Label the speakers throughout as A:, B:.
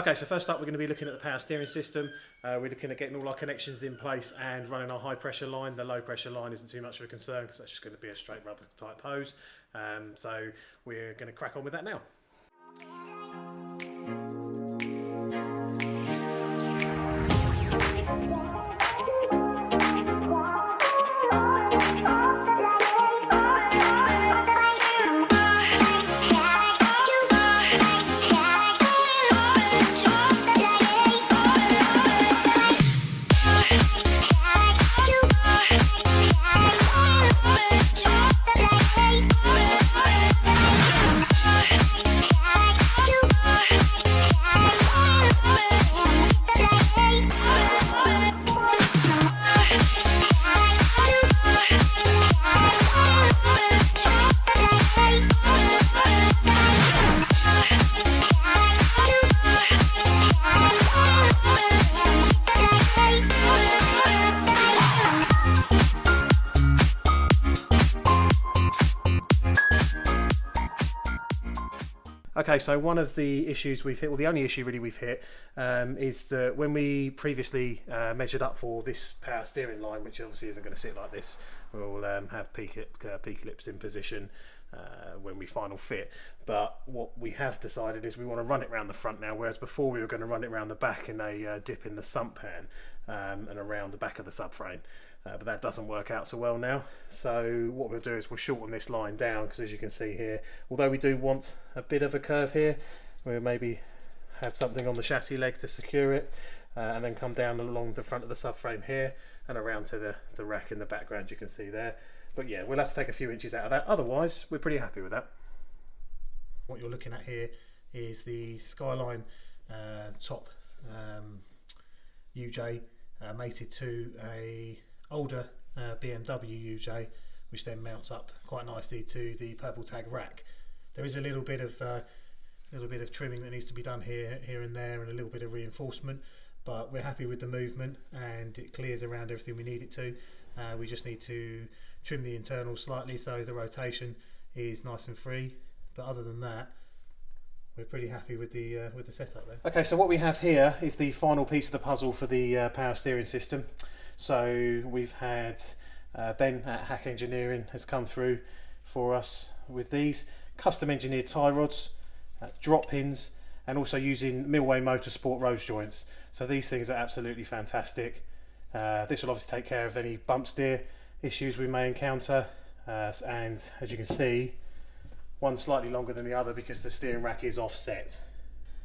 A: Okay, so first up we're going to be looking at the power steering system. We're looking at getting all our connections in place and running our high pressure line. The low pressure line isn't too much of a concern because that's just going to be a straight rubber type hose. So we're going to crack on with that now. Okay, so one of the issues we've hit, well the only issue really we've hit, is that when we previously measured up for this power steering line, which obviously isn't going to sit like this, we'll have P clips in position when we final fit. But what we have decided is we want to run it around the front now, whereas before we were going to run it around the back in a dip in the sump pan and around the back of the subframe. But that doesn't work out so well now. So what we'll do is we'll shorten this line down, because as you can see here, although we do want a bit of a curve here, we'll maybe have something on the chassis leg to secure it, and then come down along the front of the subframe here and around to the rack in the background you can see there. But yeah, we'll have to take a few inches out of that, otherwise we're pretty happy with that. What you're looking at here is the Skyline top UJ mated to a older BMW UJ, which then mounts up quite nicely to the purple tag rack. There is a little bit of trimming that needs to be done here and there, and a little bit of reinforcement, but we're happy with the movement and it clears around everything we need it to. We just need to trim the internals slightly so the rotation is nice and free, but other than that we're pretty happy with the setup there. Okay, so what we have here is the final piece of the puzzle for the power steering system. So we've had Ben at Hack Engineering has come through for us with these custom engineered tie rods, drop pins, and also using Milway Motorsport rose joints. So these things are absolutely fantastic. This will obviously take care of any bump steer issues we may encounter, and as you can see, one's slightly longer than the other because the steering rack is offset.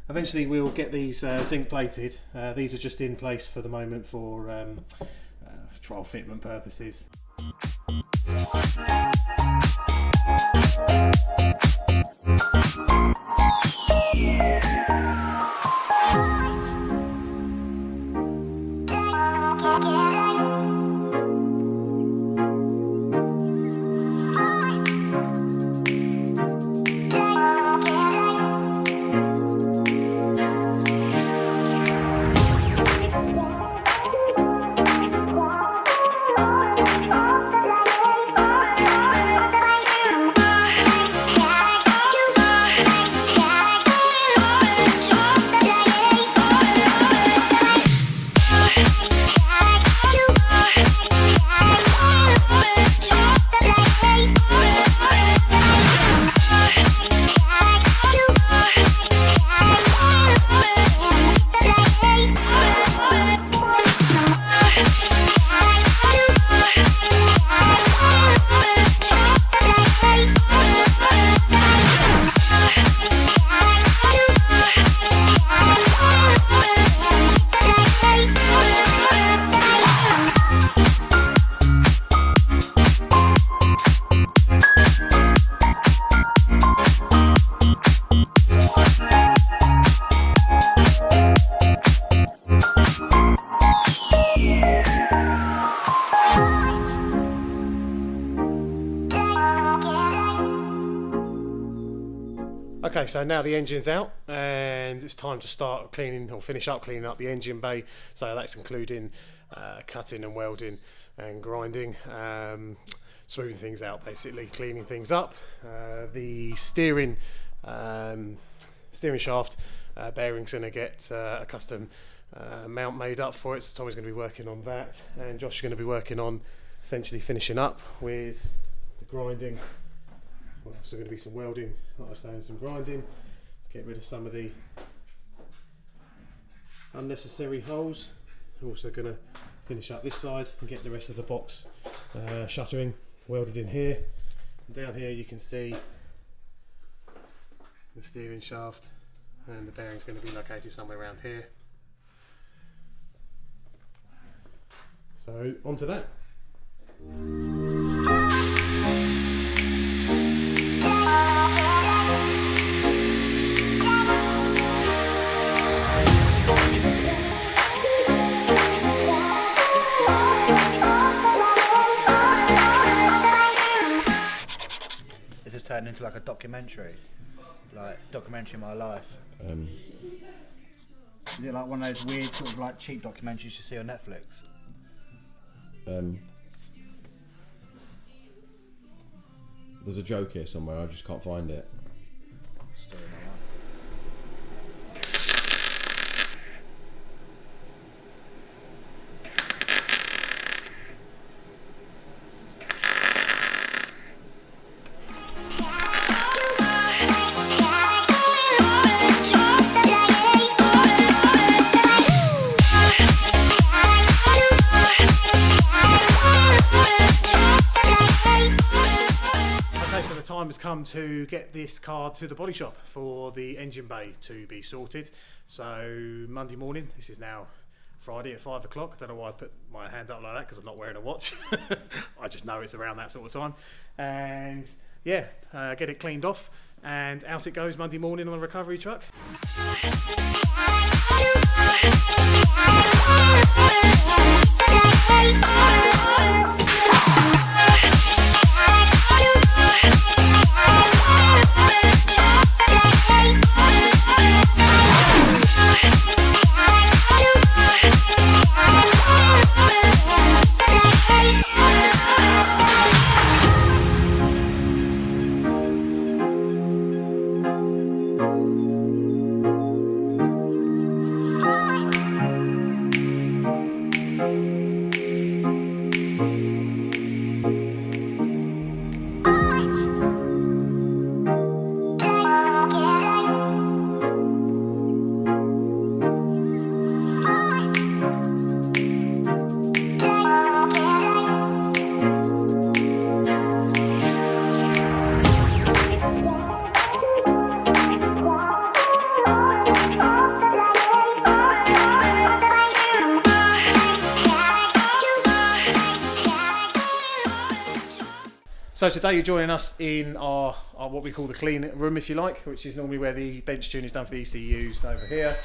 A: Eventually we'll get these zinc plated. These are just in place for the moment for trial fitment purposes. Okay, so now the engine's out and it's time to start cleaning or finish up cleaning up the engine bay. So that's including cutting and welding and grinding, smoothing things out, basically cleaning things up. The steering shaft bearing's going to get a custom mount made up for it, so Tommy's going to be working on that, and Josh is going to be working on essentially finishing up with the grinding. Well, also going to be some welding, like I was saying, some grinding to get rid of some of the unnecessary holes. I'm also going to finish up this side and get the rest of the box shuttering welded in here. And down here you can see the steering shaft, and the bearing's going to be located somewhere around here. So onto that.
B: This has turned into like a documentary, like documentary of my life. Is it like one of those weird sort of like cheap documentaries you see on Netflix?
C: There's a joke here somewhere, I just can't find it.
B: Story of my life.
A: Time has come to get this car to the body shop for the engine bay to be sorted. So Monday morning, this is now Friday at 5 o'clock. I don't know why I put my hand up like that, because I'm not wearing a watch. I just know it's around that sort of time. And yeah, get it cleaned off, and out it goes Monday morning on the recovery truck. So today you're joining us in our what we call the clean room, if you like, which is normally where the bench tune is done for the ECUs over here.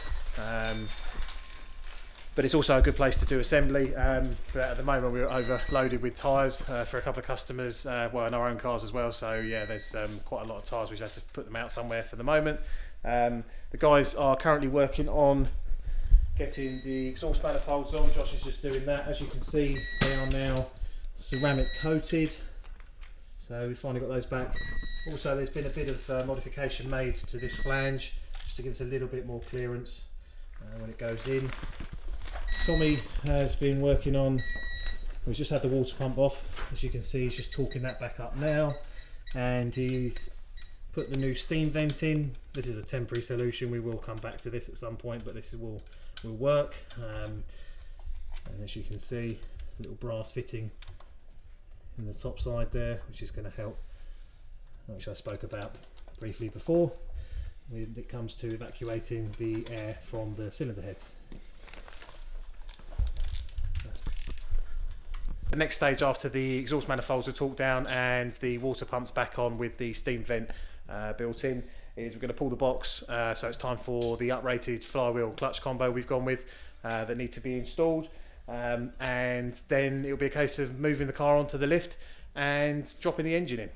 A: But it's also a good place to do assembly. But at the moment we're overloaded with tyres for a couple of customers, well, in our own cars as well. So yeah, there's quite a lot of tyres. We just have to put them out somewhere for the moment. The guys are currently working on getting the exhaust manifolds on. Josh is just doing that. As you can see, they are now ceramic coated. So we've finally got those back. Also, there's been a bit of modification made to this flange, just to give us a little bit more clearance when it goes in. Tommy has been working on, we've just had the water pump off. As you can see, he's just torquing that back up now. And he's put the new steam vent in. This is a temporary solution. We will come back to this at some point, but this will work. And as you can see, a little brass fitting in the top side there, which is going to help, which I spoke about briefly before, when it comes to evacuating the air from the cylinder heads. The next stage after the exhaust manifolds are torqued down and the water pumps back on with the steam vent built in is we're going to pull the box, so it's time for the uprated flywheel clutch combo we've gone with that need to be installed. And then it'll be a case of moving the car onto the lift and dropping the engine in.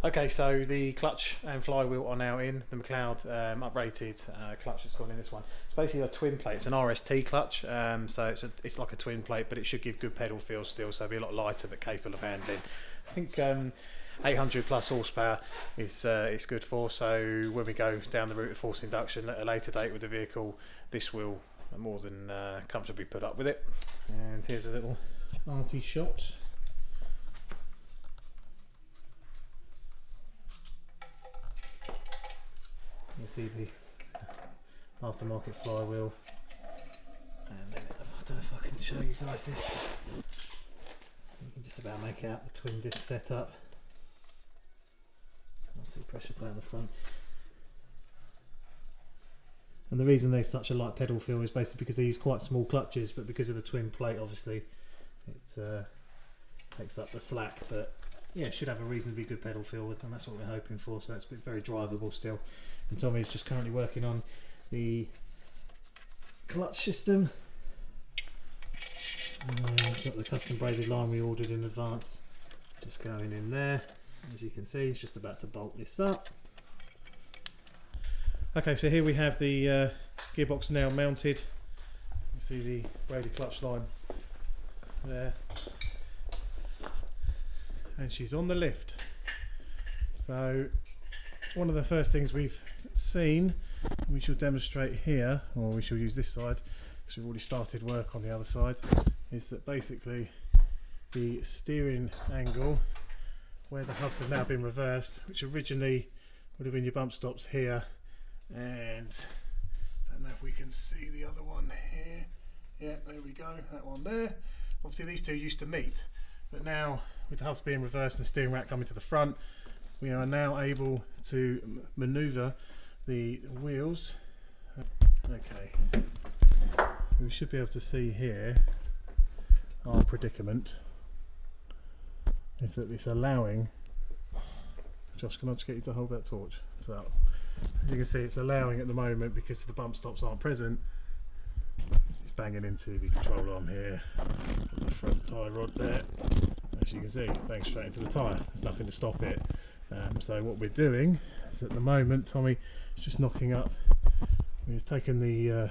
A: Okay, so the clutch and flywheel are now in. The McLeod uprated clutch that's gone in this one. It's basically a twin plate. It's an RST clutch, so it's like a twin plate, but it should give good pedal feel still, so it'll be a lot lighter but capable of handling. I think 800 plus horsepower is it's good for. So when we go down the route of forced induction at a later date with the vehicle, this will more than comfortably put up with it. And here's a little arty shot. You see the aftermarket flywheel, and then I don't know if I can show you guys this. You can just about make out the twin disc setup. Obviously pressure plate on the front. And the reason there's such a light pedal feel is basically because they use quite small clutches, but because of the twin plate, obviously it takes up the slack. But yeah, it should have a reasonably good pedal feel, and that's what we're hoping for. So it's very drivable still. And Tommy is just currently working on the clutch system. Got the custom braided line we ordered in advance just going in there. As you can see, he's just about to bolt this up. Okay, so here we have the gearbox now mounted. You see the braided clutch line there, and she's on the lift. So one of the first things we've seen, we shall demonstrate here, or we shall use this side because we've already started work on the other side, is that basically the steering angle where the hubs have now been reversed, which originally would have been your bump stops here, and I don't know if we can see the other one here. Yeah, there we go, that one there. Obviously these two used to meet, but now with the hubs being reversed and the steering rack coming to the front, we are now able to manoeuvre the wheels. Okay, we should be able to see here our predicament is that it's allowing, Josh, can I just get you to hold that torch? So as you can see, it's allowing at the moment, because the bump stops aren't present, it's banging into the control arm here, the front tyre rod there. As you can see, bang straight into the tyre, there's nothing to stop it. So what we're doing is at the moment, Tommy is just knocking up, he's taken the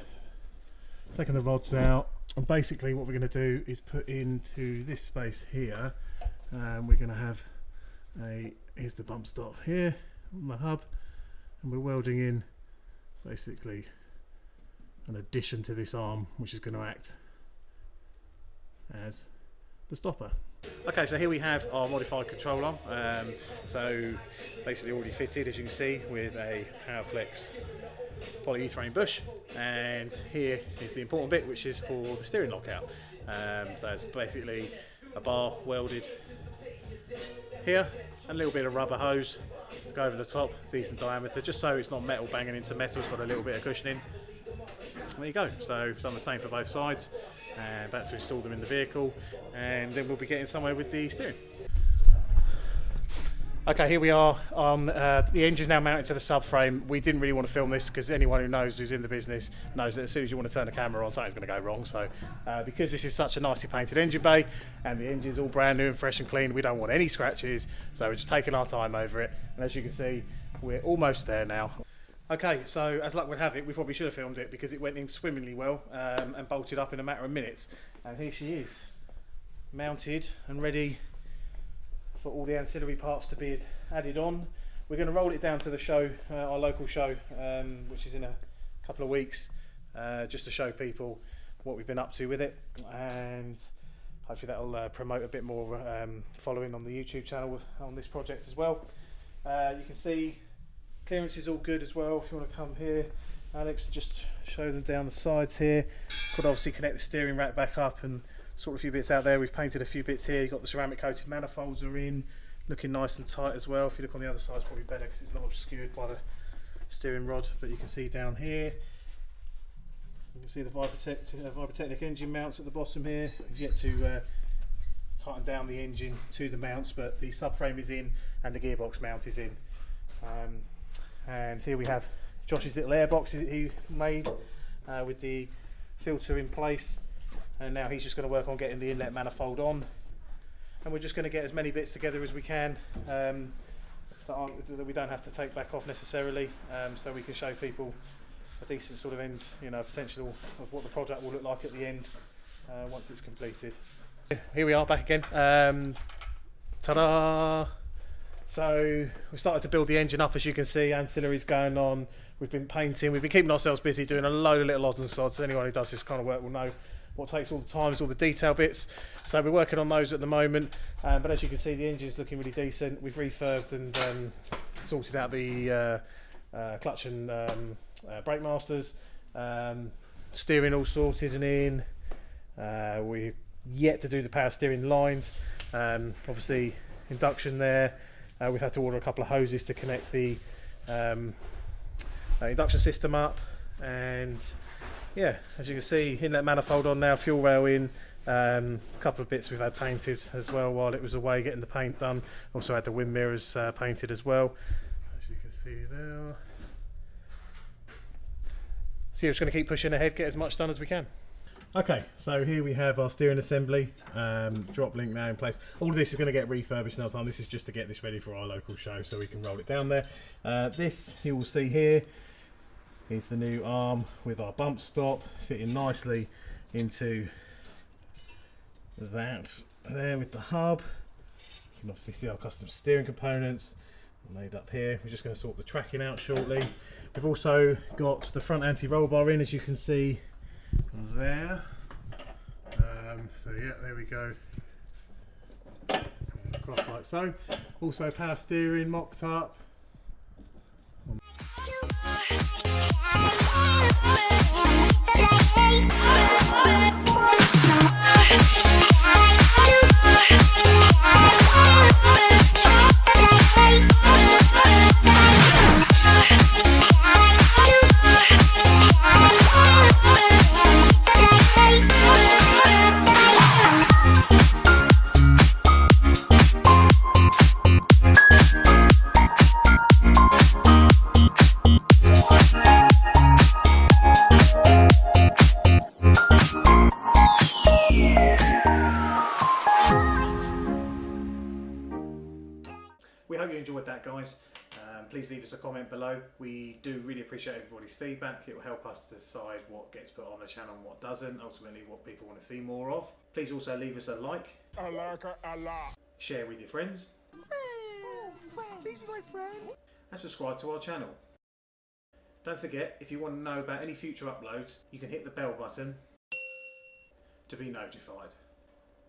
A: rods out, and basically what we're going to do is put into this space here, we're going to have here's the bump stop here on the hub, and we're welding in basically an addition to this arm which is going to act as the stopper. Okay, so here we have our modified control arm, so basically already fitted, as you can see, with a Powerflex polyurethane bush, and here is the important bit, which is for the steering lockout. So it's basically a bar welded here, and a little bit of rubber hose to go over the top, decent diameter, just so it's not metal banging into metal, it's got a little bit of cushioning. There you go, so we've done the same for both sides, and about to install them in the vehicle, and then we'll be getting somewhere with the steering. Okay, here we are on the engine's now mounted to the subframe. We didn't really want to film this because anyone who knows, who's in the business, knows that as soon as you want to turn the camera on, something's going to go wrong. So because this is such a nicely painted engine bay and the engine's all brand new and fresh and clean, we don't want any scratches, so we're just taking our time over it. And as you can see, we're almost there now. Okay, so as luck would have it, we probably should have filmed it because it went in swimmingly well and bolted up in a matter of minutes. And here she is, mounted and ready for all the ancillary parts to be added on. We're going to roll it down to the show, our local show, which is in a couple of weeks, just to show people what we've been up to with it, and hopefully that'll promote a bit more following on the YouTube channel on this project as well. You can see clearance is all good as well. If you want to come here, Alex, just show them down the sides here. Could obviously connect the steering rack back up and sort a few bits out there. We've painted a few bits here. You've got the ceramic coated manifolds are in, looking nice and tight as well. If you look on the other side, it's probably better because it's not obscured by the steering rod, but you can see down here, you can see the Vibrotechnic engine mounts at the bottom here. We've yet to tighten down the engine to the mounts, but the subframe is in and the gearbox mount is in. And here we have Josh's little airbox he made with the filter in place, and now he's just going to work on getting the inlet manifold on, and we're just going to get as many bits together as we can that we don't have to take back off necessarily, so we can show people a decent sort of end, potential of what the product will look like at the end once it's completed. Here we are back again. Ta-da! So we started to build the engine up, as you can see, ancillaries going on. We've been painting, we've been keeping ourselves busy doing a load of little odds and sods. Anyone who does this kind of work will know what takes all the time, all the detail bits. So we're working on those at the moment. But as you can see, the engine's looking really decent. We've refurbed and sorted out the clutch and brake masters. Steering all sorted and in. We're yet to do the power steering lines. Obviously induction there. We've had to order a couple of hoses to connect the induction system up, and yeah, as you can see, inlet manifold on now, fuel rail in. A couple of bits we've had painted as well while it was away getting the paint done. Also had the wind mirrors painted as well, as you can see there. So you're just going to keep pushing ahead, get as much done as we can. Okay, so here we have our steering assembly, drop link now in place. All of this is going to get refurbished another time. This is just to get this ready for our local show so we can roll it down there. This you will see here is the new arm with our bump stop fitting nicely into that there with the hub. You can obviously see our custom steering components laid up here. We're just going to sort the tracking out shortly. We've also got the front anti-roll bar in, as you can see there. So yeah, there we go. And across like so. Also power steering mocked up. We hope you enjoyed that, guys. Please leave us a comment below. We do really appreciate everybody's feedback. It will help us decide what gets put on the channel and what doesn't, ultimately what people want to see more of. Please also leave us a like. I like it a lot. Share with your friends. Please be my friend. And subscribe to our channel. Don't forget, if you want to know about any future uploads, you can hit the bell button to be notified.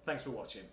A: Thanks for watching.